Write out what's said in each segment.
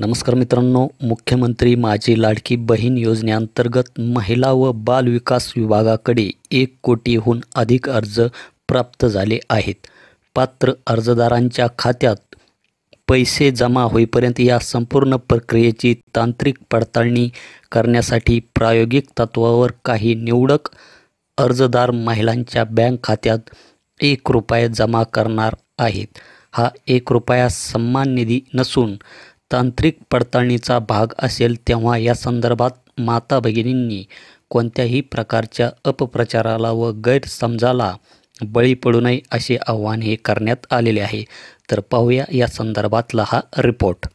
नमस्कार मित्रांनो, मुख्यमंत्री माझी लाडकी बहीण योजनेअंतर्गत महिला व बाल विकास विभागाकडे 1 कोटीहून अधिक अर्ज प्राप्त झाले आहेत. पात्र अर्जदारांच्या खात्यात पैसे जमा होईपर्यंत या संपूर्ण प्रक्रियेची तांत्रिक पडताळणी करण्यासाठी प्रायोगिक तत्त्वावर काही निवडक अर्जदार महिलांच्या बँक खात्यात ₹1 जमा करणार आहेत. हा ₹1 सन्मान निधी नसून तांत्रिक पडताळणीचा भाग असेल. तेव्हा या संदर्भात माता भगिनींनी कोणत्याही प्रकारच्या अपप्रचाराला व गैरसमजाला बळी पडू नये असे आवाहन हे करण्यात आलेले आहे. तर पाहूया या संदर्भातला हा रिपोर्ट.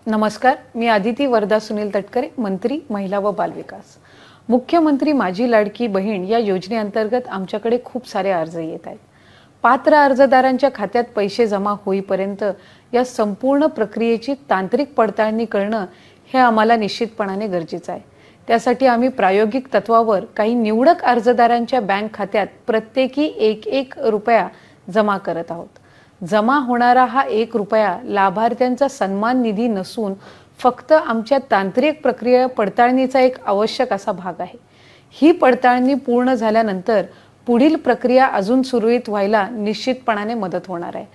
नमस्कार, मी आदिती वरदा सुनील तटकरे, मंत्री महिला व बालविकास. मुख्यमंत्री माझी लाडकी बहीण या योजनेअंतर्गत आमच्याकडे खूप सारे अर्ज येत आहेत. पात्र अर्जदारांच्या खात्यात पैसे जमा होईपर्यंत या संपूर्ण प्रक्रियेची तांत्रिक पडताळणी करणं हे आम्हाला निश्चितपणाने गरजेचं आहे. त्यासाठी आम्ही प्रायोगिक तत्वावर काही निवडक अर्जदारांच्या बँक खात्यात प्रत्येकी ₹1 जमा करत आहोत. जमा होणारा हा ₹1 लाभार्थ्यांचा सन्मान निधी नसून फक्त आमच्या तांत्रिक प्रक्रिया पडताळणीचा एक आवश्यक असा भाग आहे. ही पडताळणी पूर्ण झाल्यानंतर पुढील प्रक्रिया अजून सुरळीत व्हायला निश्चितपणाने मदत होणार आहे.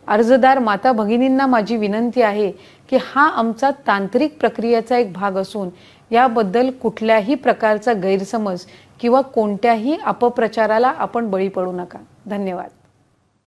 अर्जदार माता भगिनींना माझी विनंती आहे की हा आमचा तांत्रिक प्रक्रियेचा एक भाग असून याबद्दल कुठल्याही प्रकारचा गैरसमज किंवा कोणत्याही अपप्रचाराला आपण बळी पडू नका. धन्यवाद.